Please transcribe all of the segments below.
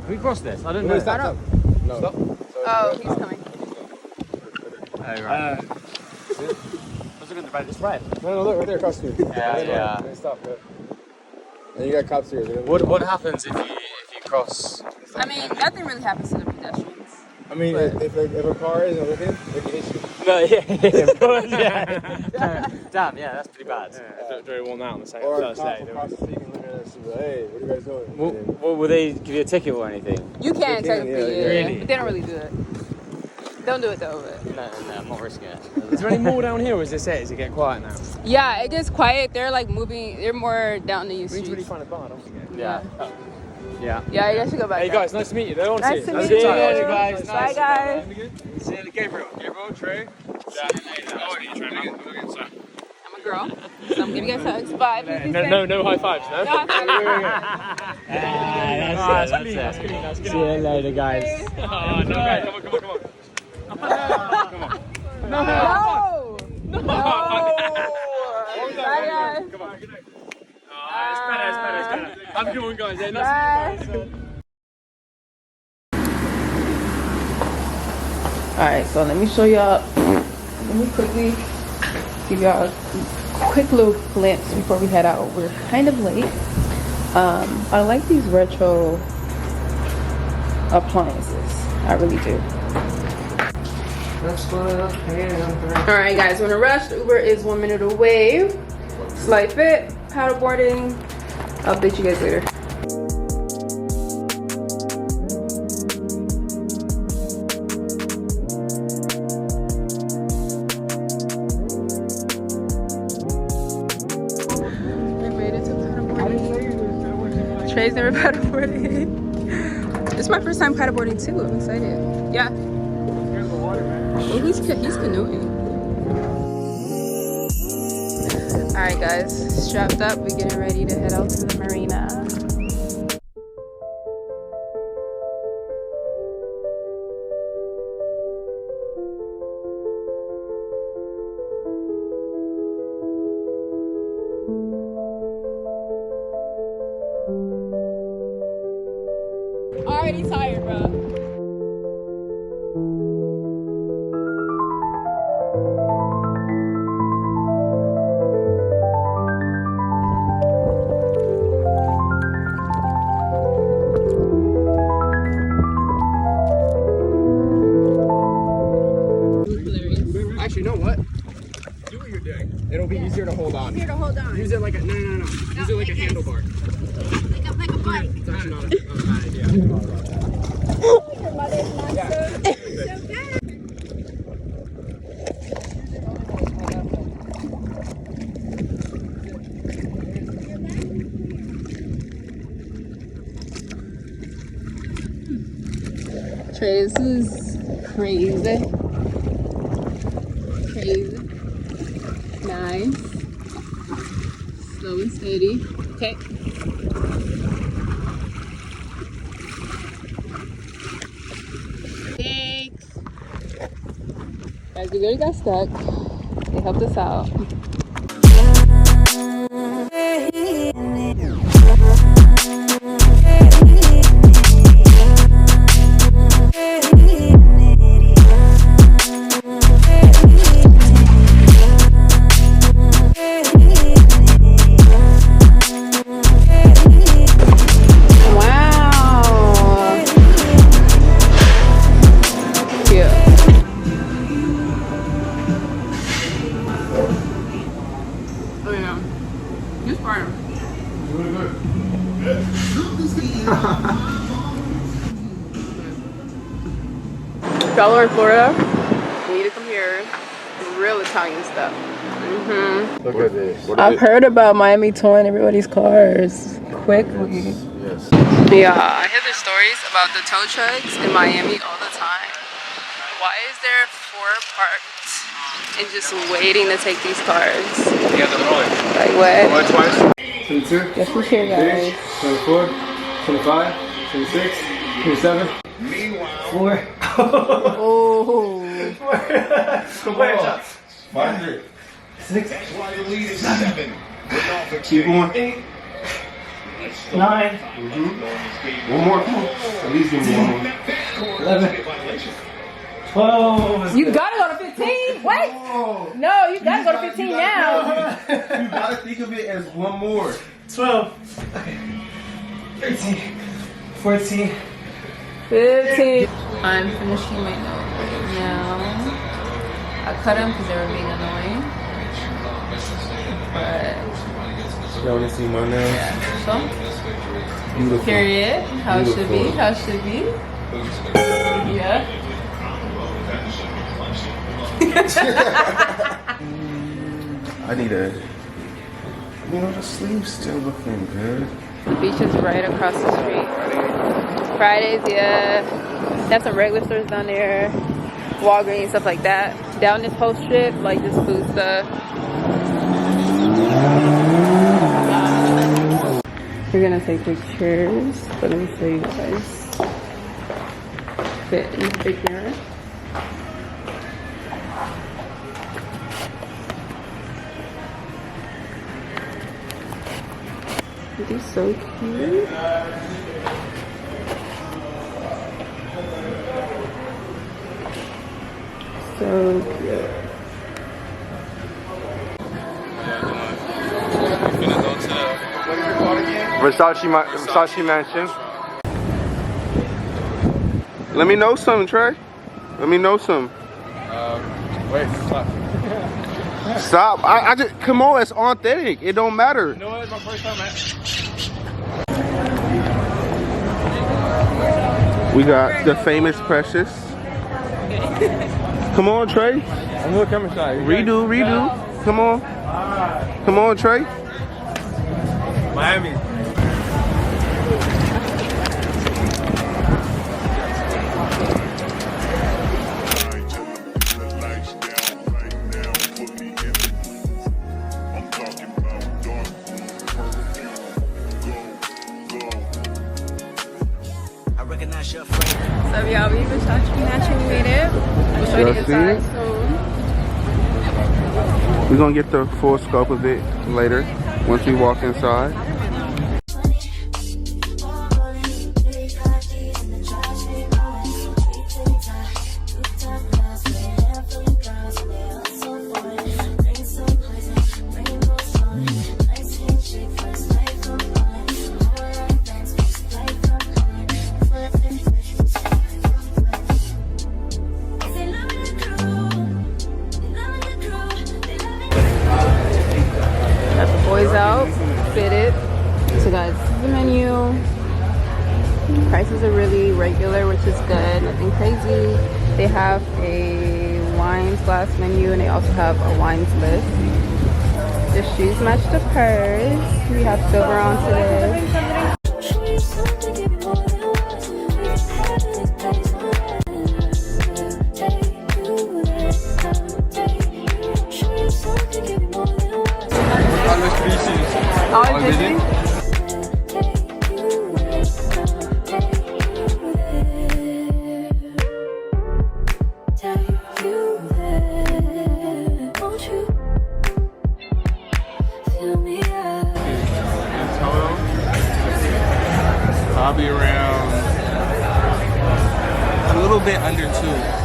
we cross this? I don't know. Stop. No. Stop. Oh, he's coming. Oh, right. What's it going to be? It's red. No, look right there across the street. Yeah. Stop. And you got cops here. What happens if you cross? I mean, nothing really happens to the pedestrians. I mean, if a car isn't looking, they can hit you. No, yeah, of course, yeah. Damn, yeah, that's pretty bad. Don't do one out on the same Or a Thursday. cop across the street can look at us and be like, hey, what are you guys doing? Well, will they give you a ticket or anything? You can technically, yeah. Really? but they don't really do it. Don't do it though. But. No, I'm not risking it. Is there any more down here, or is this it? Is it getting quiet now? Yeah, it gets quiet. They're like moving. They're more down the We need to really streets. find a bar, don't we? Yeah. Yeah. Yeah, you guys should go back. Hey guys, nice to meet you. They want Nice to meet See you you. guys. Bye guys. See you, Gabriel. True. I'm a girl, so I'm giving you guys hugs. Bye. No high fives, no? No high fives. That's it. See you later, guys. Oh, no, guys, come on. No. Bye guys. Come on. It's better. Have a good one, guys. Yeah, nice to meet you. Alright, so let me show y'all. Let me quickly give y'all a quick little glimpse before we head out. We're kind of late. I like these retro appliances. I really do. Alright guys, we're in a rush. Uber is 1 minute away. Slight fit, paddleboarding. I'll update you guys later. Trey's never paddleboarded. This is my first time paddleboarding too. I'm excited. Yeah. Oh, he's canoeing. Alright guys, strapped up. We're getting ready to head out to the marina. Already tired, bro. Actually, you know what? Do what you're doing. It'll be easier to hold on. Easier to hold on. Use it like a no. Use it like a handlebar. Like a bike. It's actually not a bad idea. Your mother's not so bad. Trey, this is crazy. Nice. Slow and steady. Okay. Thanks. Guys, we literally got stuck. They helped us out. If y'all are in Florida, you need to come here. Real Italian stuff. Look at this. I've heard about Miami towing everybody's cars quickly. Yes. Yeah, I hear the stories about the tow trucks in Miami all the time. Why is there 4 parked and just waiting to take these cars? Yeah, the roller. Like what? Twice. 22. Guess who's here, guys? 24. 25. 26. 27. 4. Oh. 500. 6. Keep going. 8. 9. One more. Come on. At least give me one more. 11. 12. You gotta go to 15. Wait. No, you gotta go to 15 now. You gotta think of it as one more. 12. Okay. 13. 14. 15. I'm finishing my note right now. I cut them because they were being annoying. But You wanna see my nails? yeah, so Beautiful. period. How it should be. Beautiful. How it should be. Yeah. I need a. You know, the sleeve's still looking good. The beach is right across the street. Fridays, yeah. They have some regular stores down there. Walgreens, stuff like that. Down this whole strip, like this food stuff. We're gonna take pictures, but let me show you guys. Fit in the big mirror. These so cute. So cute. Versace Mansion. Let me know some, Trey. Let me know some. Wait, stop. Stop. I just, come on, it's authentic. It don't matter. You know what? It's my first time at. We got the famous Precious. Come on, Trey. I'm a little camera shy. Redo. Come on. Come on, Trey. Miami. So y'all, we Versace matching made it. We'll show you the inside soon. We're gonna get the full scope of it later once we walk inside. Out, fitted. So guys, this is the menu. Prices are really regular, which is good, nothing crazy. They have a wines glass menu and they also have a wines list. The shoes match the purse. We have silver on today. All busy? I'll be around a little bit under 2,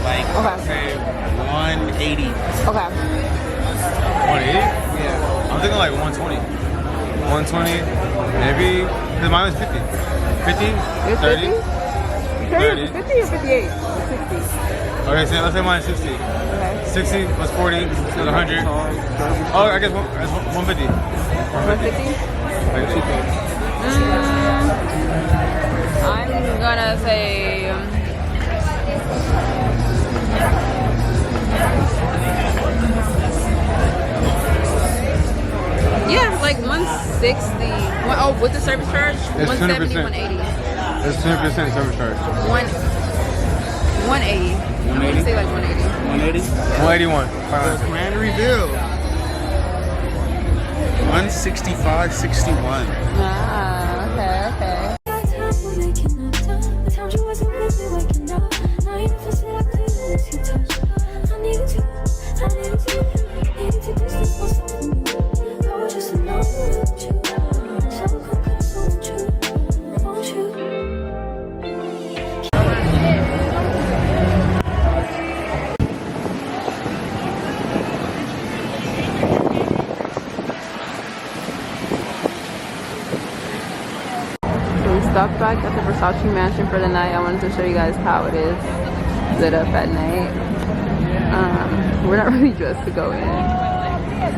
like say 180. Okay. 180? Yeah. I'm thinking like 120. 120, maybe, because mine was 50. 50? 30? 30. 50 or 58? 60. Okay, so let's say mine is 60. Okay. 60 plus 40 is 100. Oh, I guess 150. 150? I'm gonna say yeah, like 160. Oh, with the service charge, It's 170, 200%. 180. It's 200% service charge. 180. I'm gonna say like 180. 181. Grand reveal. 165.61. Ah, okay. stopped back at the Versace mansion for the night. I wanted to show you guys how it is lit up at night. We're not really dressed to go in, so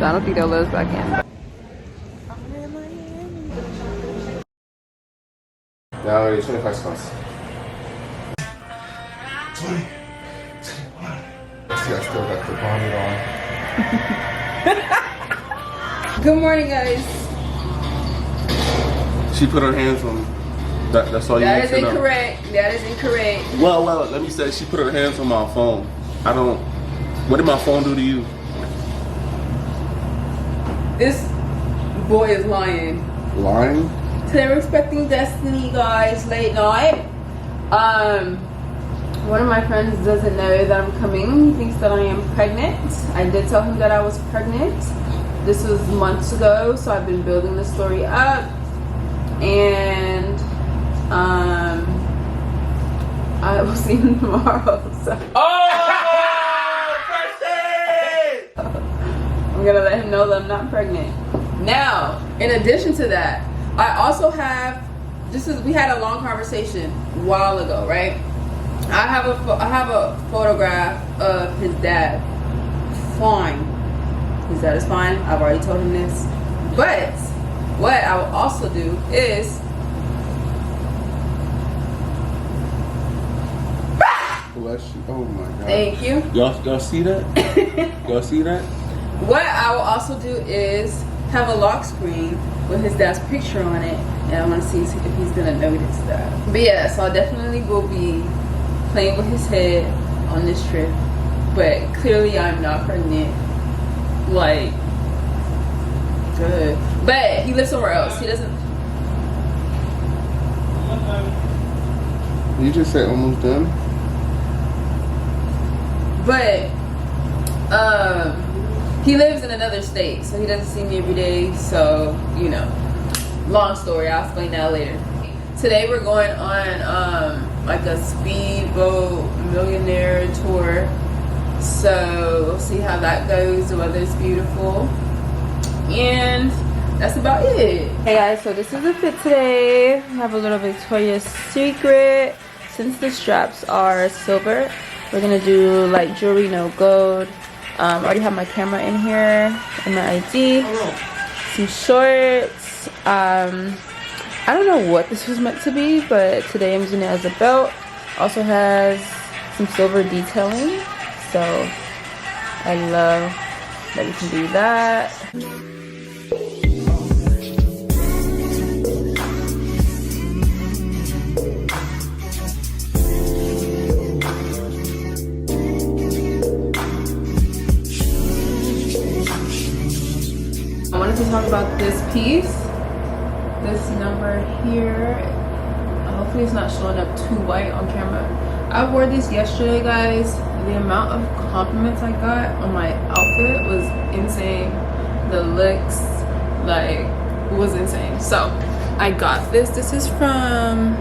I don't think they'll let us back in. Now it's 25 spots. 20, 21. See, I still got the bonnet on. Good morning, guys. She put her hands on me. That's all you need to know. That is incorrect. That is incorrect. Well, let me say, she put her hands on my phone. What did my phone do to you? This boy is lying. Lying? Today we're expecting Destiny, guys, late night. One of my friends doesn't know that I'm coming. He thinks that I am pregnant. I did tell him that I was pregnant. This was months ago, so I've been building the story up. And I will see him tomorrow. So. I'm gonna let him know that I'm not pregnant. Now, in addition to that, I also have, we had a long conversation a while ago, right? I have a photograph of his dad. Fine. His dad is fine. I've already told him this. But what I will also do is Bless you. Oh my God. thank you. Y'all see that? Y'all see that? What I will also do is have a lock screen with his dad's picture on it, and I want to see if he's gonna notice that. But yeah, so I definitely will be playing with his head on this trip. But clearly I'm not pregnant. Like, good. But he lives somewhere else. He doesn't. You just said almost done? But he lives in another state, so he doesn't see me every day. So, you know, long story. I'll explain that later. Today we're going on like a Speedboat Millionaire tour. So we'll see how that goes. The weather's beautiful. And that's about it. Hey guys, so this is the fit today. We have a little Victoria's Secret. Since the straps are silver, we're gonna do like jewelry, no gold. I already have my camera in here and my ID. Some shorts. I don't know what this was meant to be, but today I'm using it as a belt. Also has some silver detailing, so I love that we can do that. I wanted to talk about this piece, this number here. Hopefully it's not showing up too white on camera. I wore this yesterday, guys. The amount of compliments I got on my outfit was insane. The looks, like, was insane. So I got this. This is from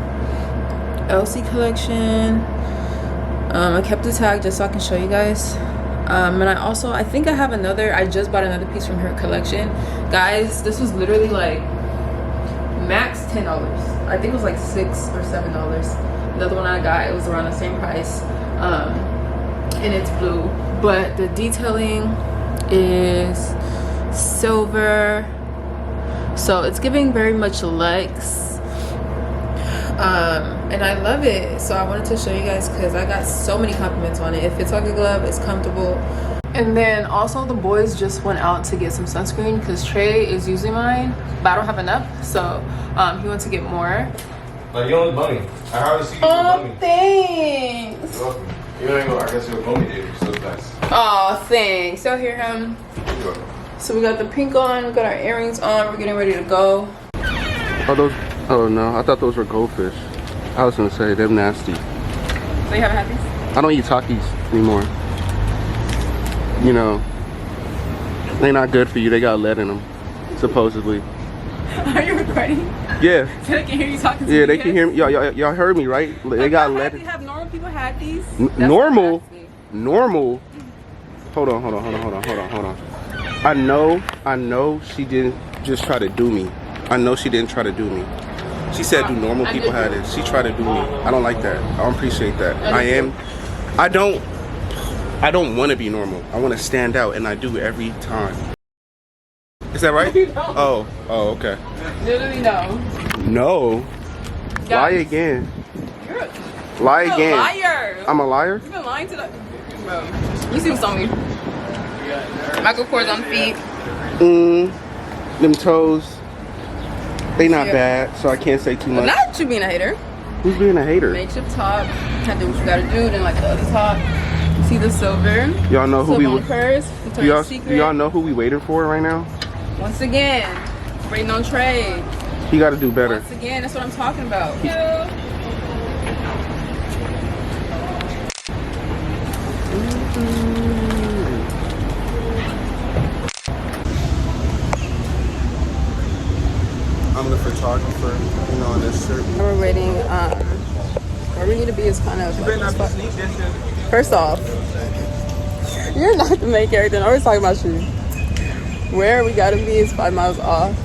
LC collection. I kept the tag just so I can show you guys. And I think I have another. I just bought another piece from her collection, guys. This was literally like max $10. I think it was like $6 or $7. The other one I got, it was around the same price, and it's blue, but the detailing is silver, so it's giving very much luxe. And I love it, so I wanted to show you guys because I got so many compliments on it. It fits like a glove, it's comfortable. And then also the boys just went out to get some sunscreen because Trey is using mine, but I don't have enough, so he went to get more. Like, you don't look bummy. I hardly see you Oh, bummy. thanks. You're welcome. You ain't go, I guess you're a bummy dude. So nice. Oh, thanks. So here him. You're welcome. So we got the pink on, we got our earrings on, we're getting ready to go. Are those? Oh no, I thought those were goldfish. I was gonna say them nasty. So you haven't had these? I don't eat Takis anymore. You know, they're not good for you. They got lead in them, supposedly. Are you recording? Yeah. So they can hear you talking to me? Yeah, they can hear me. Y'all heard me, right? They got lead. Have normal people had these? Normal? Normal? Hold on. I know she didn't just try to do me. I know she didn't try to do me. She said, do normal people have this? She tried to do me. I don't like that. I don't appreciate that. I don't want to be normal. I want to stand out, and I do every time. Is that right? Oh, okay. Literally no. No. Lie again. Lie again. Liar. I'm a liar? You've been lying to that. Bro, you see what's on me. Michael Kors on feet. Them toes. They not bad, so I can't say too much. Not you being a hater. Who's being a hater? Make your top. Have to do what you gotta do. Then like the other top. See the silver. Y'all know who we on the purse. do y'all know who we waiting for right now? Once again, waiting on trade. He got to do better. Once again, that's what I'm talking about. I'm the photographer, you know, on this shirt. We're waiting. Where we need to be is kind of. First off, you're not the main character. I'm always talking about you. Where we gotta be is 5 miles off.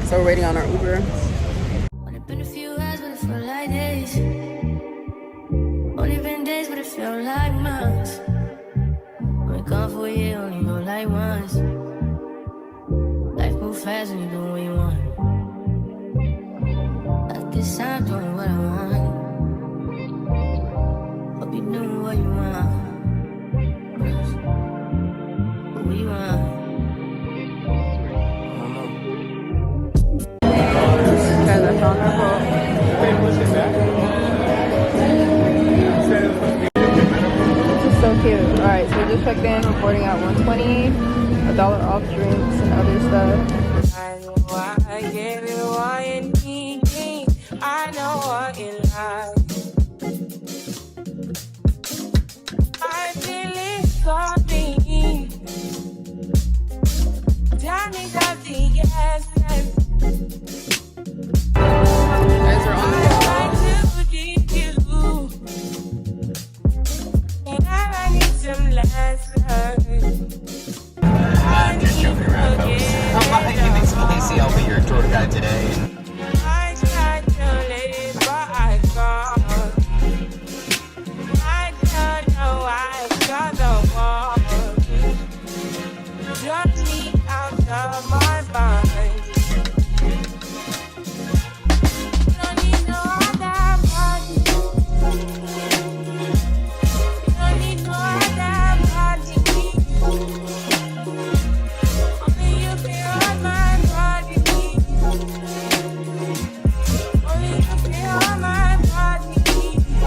So we're waiting on our Uber. Only been a few hours, but it felt like days. Only been days, but it felt like months. Been gone for a year, only go like once. Life moves fast when you do what you want. At this time, doing what I want. Hope you doing what you want. What you want. Guys, I found our boat. This is so cute. Alright, so we just checked in. We're boarding at 120. $1 off drinks and other stuff. I know why I get it, why you need me. I know what you like. I feel it sorry. Johnny got the yes. Guys are on the boat. And I need some lessons. I'm just joking around, folks. You can explain, see, I'll be your tour guide today. I tried to let it, but I can't. I don't know why I got the wall. Drop me out of my mind. Don't need no other body. Don't need no other body. Only you feel on my body. Only you feel on my body. You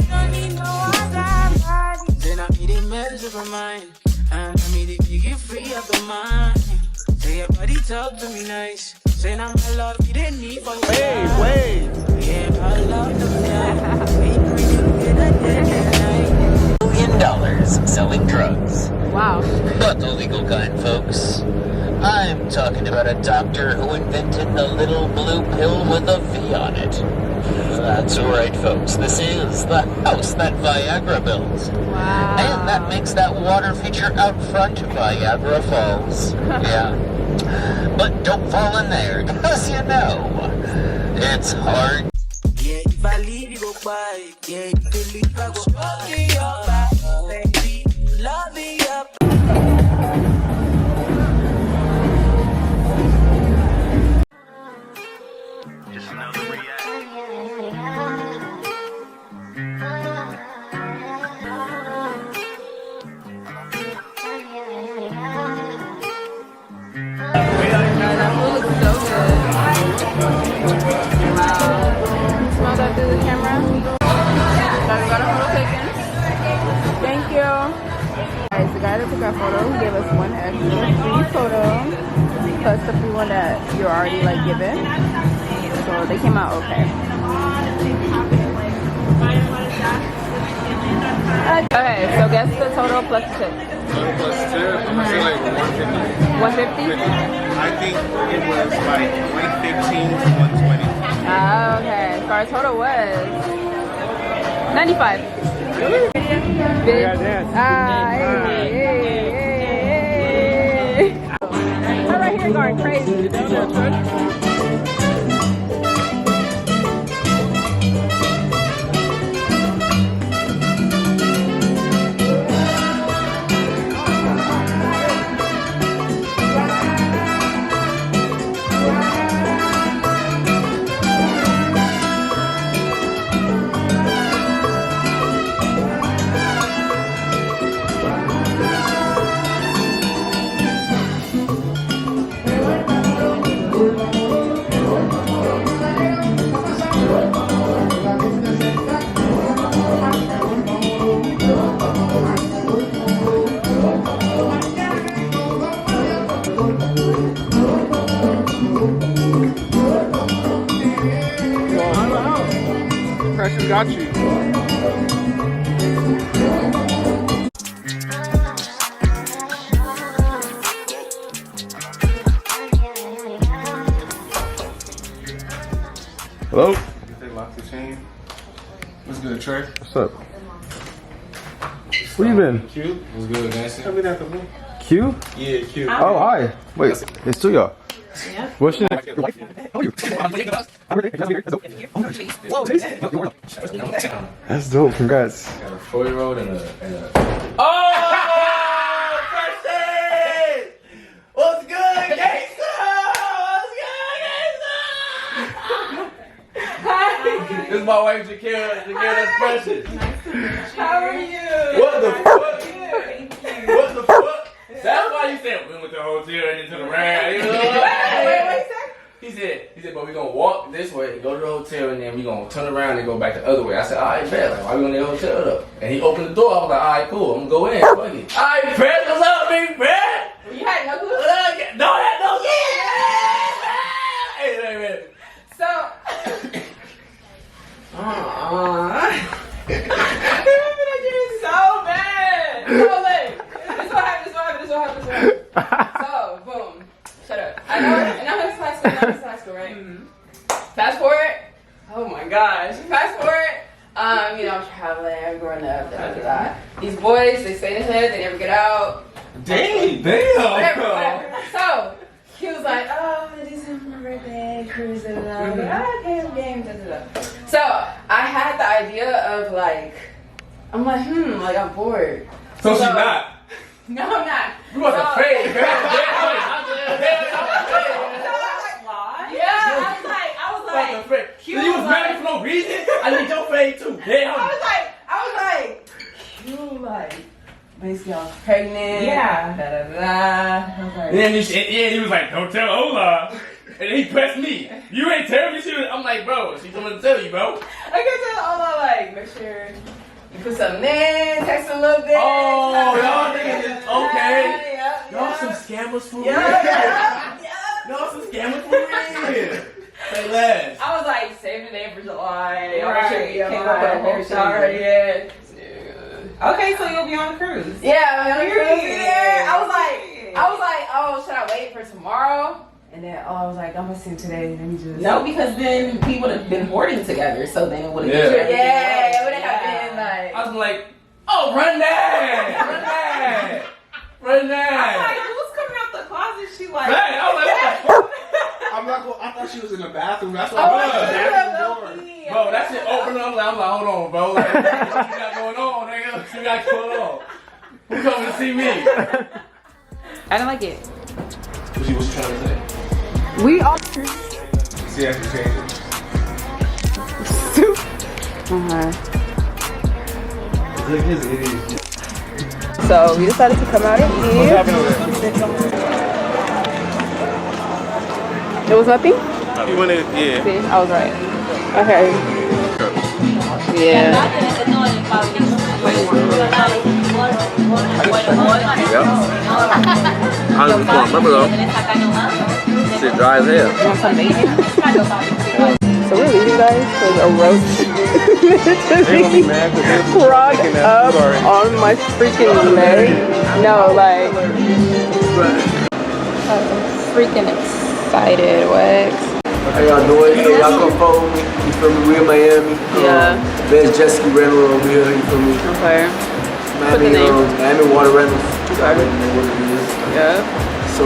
don't need no other body. Then I made it mess up my mind. And I made it make you free up your mind. Say your body talk to me nice. Say now my love you didn't need for you. Wait. Yeah, I love the $1 million selling drugs. Wow. But the legal kind, folks. I'm talking about a doctor who invented the little blue pill with a V on it. That's right, folks. This is the house that Viagra built. Wow. And that makes that water feature out front Viagra Falls. Yeah. But don't fall in there, because you know, it's hard. Yeah, if I leave you go by. Yeah, if you leave I go love you up, baby. Love you up. Just another react. That food looks so good. Wow. Smell that through the camera. Got a photo taken. Thank you. Alright, so the guy that took our photo gave us one extra free photo plus the free one that you're already like given. So they came out okay. Okay, so guess the total plus the tip. Total plus tip, I say like 150. 150? I think it was like 115 to 120. Ah, okay. So our total was 95. Really? Hey. We're right here going crazy. she got you. Hello? They locked the chain. What's good, Trey? What's up? Where you been? Q? What's good, Nancy? Tell me that the room. Q? Yeah, Q. Oh, hi. Wait, it's two y'all. Yeah. What's your name? That's dope. Congrats. Got a 4-year-old and a. Oh, Versace! What's good, gangsta? What's good, gangsta? This is my wife, Jakira. That's precious. How are you? What the fuck? What the fuck? That's why you said we went to the hotel and then to the ride. You know? Wait, He said, but we gonna walk this way, go to the hotel, and then we gonna turn around and go back the other way. I said, all right, bet. Like, why we going to the hotel though? And he opened the door. I was like, all right, cool. I'm gonna go in. Fuck it. All right, Fred, what's up, big Fred? You had no clue? No, that no. Hey, man. So, so bad. So late. This what happened. So, boom. Shut up. I know it's high school, right? Mm-hmm. Fast forward. Oh my gosh. Fast forward. You know, I'm traveling, I'm growing up, da. These boys, they stay in the hood, they never get out. Damn. Whatever. So, he was like, oh, this is my birthday, cruising. I'm like, okay, game, da. So, I had the idea of like, I'm like, I'm bored. So she's not. No, I'm not. You wasn't afraid, girl. Yeah, I was like, You was married for no reason? I need your fade too. Damn. I was like, you like, basically I was pregnant. Yeah. Da. I was like, And then he was like, don't tell Ola. And then he pressed me. You ain't telling me shit. I'm like, bro, she's gonna tell you, bro. I can tell Ola, like, make sure you put something in, text a little bit. Oh, y'all niggas is okay. Yeah. Y'all some scammers for real. Yeah. Y'all some scammers for real. Say less. I was like, save the name for July. Right, Came up with a whole sorry. Yeah. Okay, so you'll be on the cruise. Yeah, I'm on the cruise. Yeah. I was like, oh, should I wait for tomorrow? And then, I was like, I'm gonna sing today. Let me just. No, because then we would have been boarding together, so then it would have Yeah. been. Yeah, it would have been like. I was like, oh, run that. I'm like, who's coming out the closet? She like. Hey, I was like, what the fuck? I'm not going. I thought she was in the bathroom. That's why Oh, I my was God. bathroom door. Bro, that shit open up. I'm like, hold on, bro. Like, what you got going on, nigga? What you got going on? Who coming to see me? I don't like it. What you trying to say? We all. See, I can change it. So we decided to come out and What's eat. happening with It was nothing? You wanted, yeah. See, I was right. Okay. Yeah. I remember though. Shit dry as hell. You want some bacon? So we're leaving, guys, because a roach literally crawled up on my freaking leg. No, like, I'm freaking excited. What? How y'all doing? So y'all come follow me. You feel me? We in Miami. Yeah. Best jet ski rental over here. You feel me? Okay. Put the Miami, name. Miami Water Rentals. Okay. I already know what it is. Yeah. So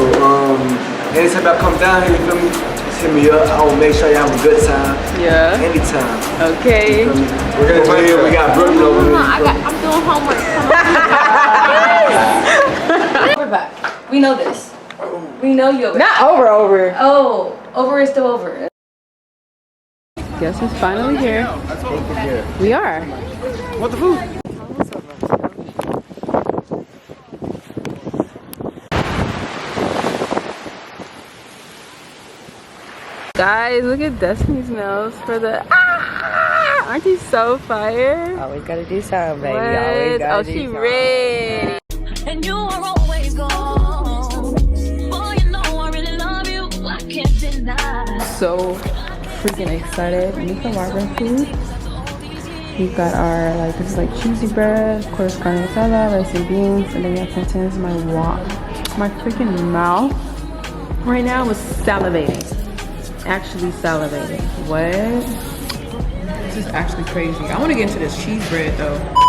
anytime y'all come down here, you feel me? Just hit me up. I will make sure y'all have a good time. Yeah. Anytime. Okay. You feel me? We're gonna do here. We got Brooklyn over here. I'm doing homework. We're back. We know this. We know you. Not over. Oh, over is still over. Guess who's finally here? We are. What the food? Guys, look at Destiny's nails for the. Aren't these so fire? Always gotta do something, baby. What? Always gotta do she something. ready. And you are always gone. Boy, you know I really love you. I can't deny. So freaking excited. Nicaraguan food. We got our, like, this is like cheesy bread, of course, carne asada, rice and beans, and then we have plantains. My freaking mouth right now is salivating. Actually salivating. What? This is actually crazy. I want to get into this cheese bread though.